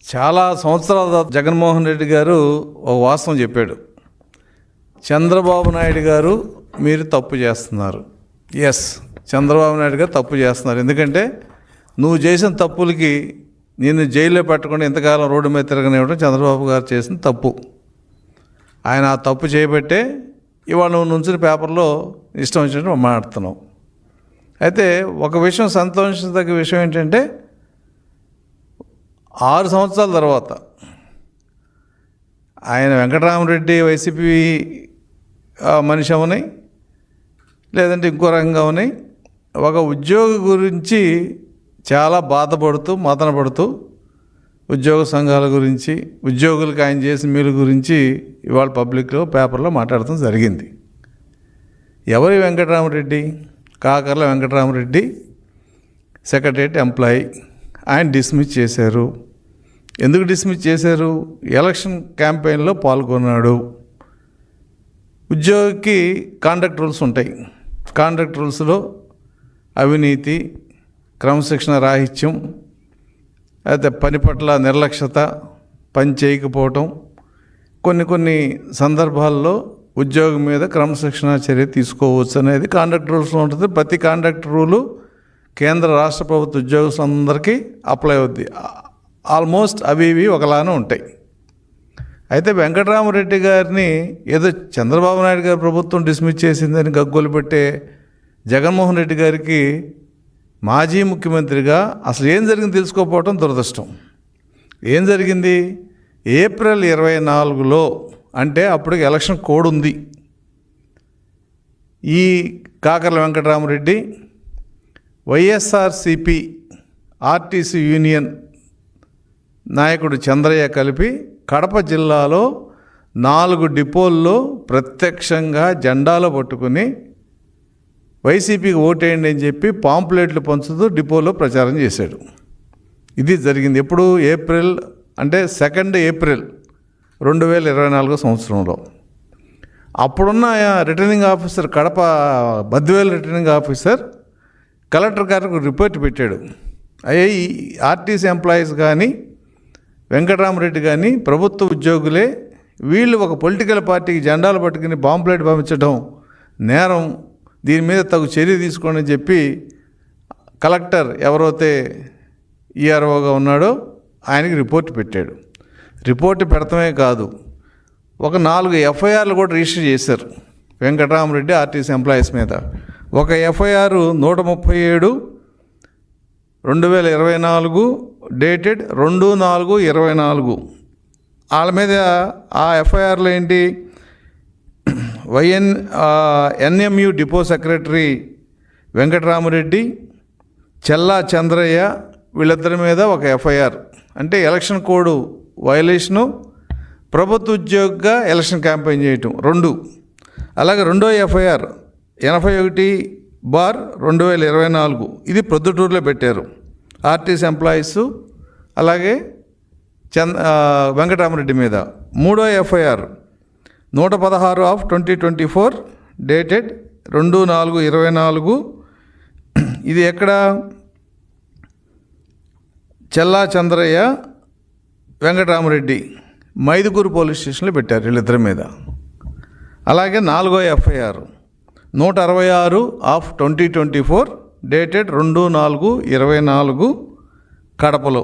చాలా సంవత్సరాల తర్వాత జగన్మోహన్ రెడ్డి గారు ఒక వాస్తవం చెప్పాడు. చంద్రబాబు నాయుడు గారు మీరు తప్పు చేస్తున్నారు. ఎస్, చంద్రబాబు నాయుడు గారు తప్పు చేస్తున్నారు. ఎందుకంటే నువ్వు చేసిన తప్పులకి నిన్ను జైల్లో పెట్టకుండా ఇంతకాలం రోడ్డు మీద తిరగనివ్వడం చంద్రబాబు గారు చేసిన తప్పు. ఆయన ఆ తప్పు చేయబట్టే ఇవాళ నువ్వు నుంచిన పేపర్లో ఇష్టం వచ్చినట్టు మాట్లాడుతున్నావు. అయితే ఒక విషయం, సంతోషించదగ్గ విషయం ఏంటంటే 6 సంవత్సరాల తర్వాత ఆయన వెంకటరామరెడ్డి వైసీపీ మనిషి అవని, లేదంటే ఇంకో రకంగా అవని, ఒక ఉద్యోగి గురించి చాలా బాధపడుతూ మదనపడుతూ ఉద్యోగ సంఘాల గురించి, ఉద్యోగులకు ఆయన చేసిన మేలు గురించి ఇవాళ పబ్లిక్లో పేపర్లో మాట్లాడటం జరిగింది. ఎవరి వెంకటరామరెడ్డి? Kakarla Venkatarama Reddy, secretariat employee. ఆయన డిస్మిస్ చేశారు. ఎందుకు డిస్మిస్ చేశారు? ఎలక్షన్ క్యాంపెయిన్లో పాల్గొన్నాడు. ఉద్యోగికి కాండక్ట్ రూల్స్ ఉంటాయి. కాండక్ట్ రూల్స్లో అవినీతి, క్రమశిక్షణ రాహిత్యం, అయితే పని పట్ల నిర్లక్ష్యత, పని చేయకపోవటం, కొన్ని సందర్భాల్లో ఉద్యోగం మీద క్రమశిక్షణ చర్య తీసుకోవచ్చు అనేది కాండక్ట్ రూల్స్లో ఉంటుంది. ప్రతి కాండక్ట్ రూలు కేంద్ర రాష్ట్ర ప్రభుత్వ ఉద్యోగులందరికీ అప్లై అవుద్ది. ఆల్మోస్ట్ అవి ఒకలానే ఉంటాయి. అయితే వెంకటరామరెడ్డి గారిని ఏదో చంద్రబాబు నాయుడు గారి ప్రభుత్వం డిస్మిస్ చేసిందని గగ్గోలు పెట్టే జగన్మోహన్ రెడ్డి గారికి మాజీ ముఖ్యమంత్రిగా అసలు ఏం జరిగింది తెలుసుకోకపోవటం దురదృష్టం. ఏం జరిగింది? ఏప్రిల్ 24లో, అంటే అప్పటికి ఎలక్షన్ కోడ్ ఉంది. ఈ కాకర్ల వెంకటరామరెడ్డి వైఎస్ఆర్సిపి ఆర్టీసీ యూనియన్ నాయకుడు చంద్రయ్య కలిపి కడప జిల్లాలో 4 డిపోల్లో ప్రత్యక్షంగా జెండాలు పట్టుకుని వైసీపీకి ఓటేయండి అని చెప్పి పాంప్లెట్లు పంచుతూ డిపోలో ప్రచారం చేశాడు. ఇది జరిగింది ఎప్పుడు? ఏప్రిల్, అంటే 2 ఏప్రిల్ 2024 సంవత్సరంలో. అప్పుడున్న returning officer, Kadapa Badvel returning officer collector గారికి రిపోర్ట్ పెట్టాడు. అయ్యే ఈ ఆర్టీసీ ఎంప్లాయీస్ కానీ వెంకటరామరెడ్డి కానీ ప్రభుత్వ ఉద్యోగులే, వీళ్ళు ఒక పొలిటికల్ పార్టీకి జెండాలు పట్టుకుని పాంప్లెట్ పంపించడం నేరం, దీని మీద తగు చర్య తీసుకోండి అని చెప్పి కలెక్టర్ ఎవరైతే ఈఆర్ఓగా ఉన్నాడో ఆయనకి రిపోర్ట్ పెట్టాడు. రిపోర్ట్ పెడతామే కాదు, ఒక 4 ఎఫ్ఐఆర్లు కూడా రిజిస్టర్ చేశారు వెంకటరామరెడ్డి ఆర్టీసీ ఎంప్లాయీస్ మీద. ఒక ఎఫ్ఐఆర్ 137/2024 డేటెడ్ 2/4/24. వాళ్ళ మీద ఆ ఎఫ్ఐఆర్లో ఏంటి? ఎన్ఎంయు డిపో సెక్రటరీ వెంకటరామరెడ్డి, చెల్లా చంద్రయ్య, వీళ్ళిద్దరి మీద ఒక ఎఫ్ఐఆర్. అంటే ఎలక్షన్ కోడ్ వయలేషను, ప్రభుత్వ ఉద్యోగిగా ఎలక్షన్ క్యాంపెయిన్ చేయటం 2. అలాగే రెండో ఎఫ్ఐఆర్ 81/2024. ఇది ప్రొద్దుటూరులో పెట్టారు ఆర్టీసీ ఎంప్లాయీస్, అలాగే వెంకటరామరెడ్డి మీద. మూడో ఎఫ్ఐఆర్ 116/2024 డేటెడ్ 2/4/24. ఇది ఎక్కడ? చెల్లా చంద్రయ్య, వెంకటరామరెడ్డి మైదుకూరు పోలీస్ స్టేషన్లో పెట్టారు వీళ్ళిద్దరి మీద. అలాగే 4వ ఎఫ్ఐఆర్ 166/2024 డేటెడ్ 2/4/24 కడపలో.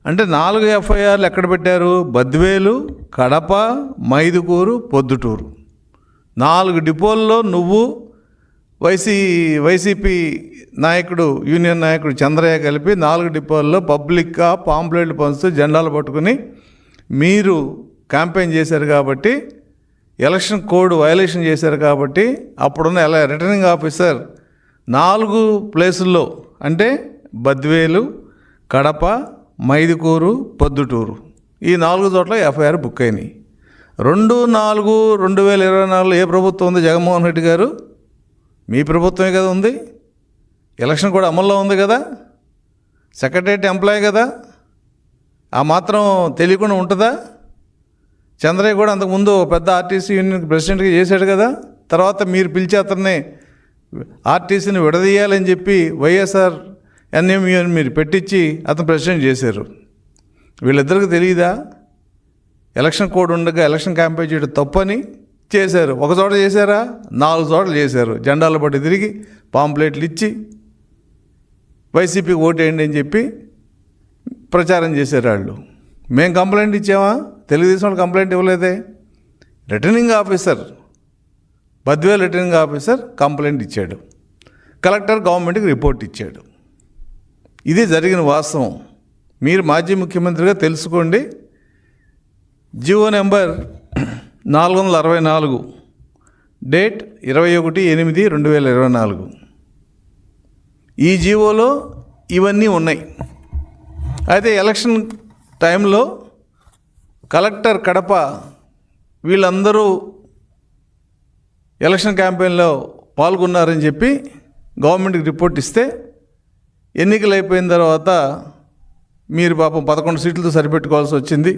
అంటే 4 ఎఫ్ఐఆర్లు ఎక్కడ పెట్టారు? బద్వేలు, కడప, మైదుకూరు, పొద్దుటూరు. 4 డిపోల్లో నువ్వు వైసీపీ నాయకుడు, యూనియన్ నాయకుడు చంద్రయ్య కలిపి 4 డిపోల్లో పబ్లిక్గా పాంప్లెట్లు పంచుతూ జెండాలు పట్టుకుని మీరు క్యాంపెయిన్ చేశారు కాబట్టి, ఎలక్షన్ కోడ్ వయలేషన్ చేశారు కాబట్టి, అప్పుడున్న రిటర్నింగ్ ఆఫీసర్ 4 ప్లేసుల్లో, అంటే బద్వేలు, కడప, మైదుకూరు, పొద్దుటూరు, ఈ 4 చోట్ల ఎఫ్ఐఆర్ బుక్ అయినాయి. 2/4/2024 ఏ ప్రభుత్వం ఉంది? జగన్మోహన్ రెడ్డి గారు మీ ప్రభుత్వమే కదా ఉంది. ఎలక్షన్ కూడా అమల్లో ఉంది కదా, సెక్రటరియట్ ఎంప్లాయీ కదా, ఆ మాత్రం తెలియకుండా ఉంటుందా? చంద్రయ్య కూడా అంతకుముందు పెద్ద ఆర్టీసీ యూనియన్ ప్రెసిడెంట్గా చేశాడు కదా. తర్వాత మీరు పిలిచి అతన్ని ఆర్టీసీని విడదీయాలని చెప్పి వైఎస్ఆర్ ఎన్ఎంయూని మీరు పెట్టించి అతను ప్రెసిడెంట్ చేశారు. వీళ్ళిద్దరికి తెలియదా ఎలక్షన్ కోడ్ ఉండగా ఎలక్షన్ క్యాంపెయిన్ చేయడం తప్పని? చేశారు. ఒక చోట చేశారా? 4 చోట్ల చేశారు. జెండాల పట్టి తిరిగి పాంప్లెట్లు ఇచ్చి వైసీపీకి ఓటేయండి అని చెప్పి ప్రచారం చేశారు వాళ్ళు. మేము కంప్లైంట్ ఇచ్చామా? తెలుగుదేశం వాళ్ళు కంప్లైంట్ ఇవ్వలేదే. Returning officer, Badvel returning officer complaint ఇచ్చాడు. కలెక్టర్ గవర్నమెంట్కి రిపోర్ట్ ఇచ్చాడు. ఇది జరిగిన వాస్తవం. మీరు మాజీ ముఖ్యమంత్రిగా తెలుసుకోండి. GO number 464, date 21/8/2024. ఈ జీవోలో ఇవన్నీ ఉన్నాయి. అయితే ఎలక్షన్ టైంలో కలెక్టర్ కడప వీళ్ళందరూ ఎలక్షన్ క్యాంపెయిన్లో పాల్గొన్నారని చెప్పి గవర్నమెంట్కి రిపోర్ట్ ఇస్తే, ఎన్నికలు అయిపోయిన తర్వాత మీరు పాపం 11 సీట్లతో సరిపెట్టుకోవాల్సి వచ్చింది.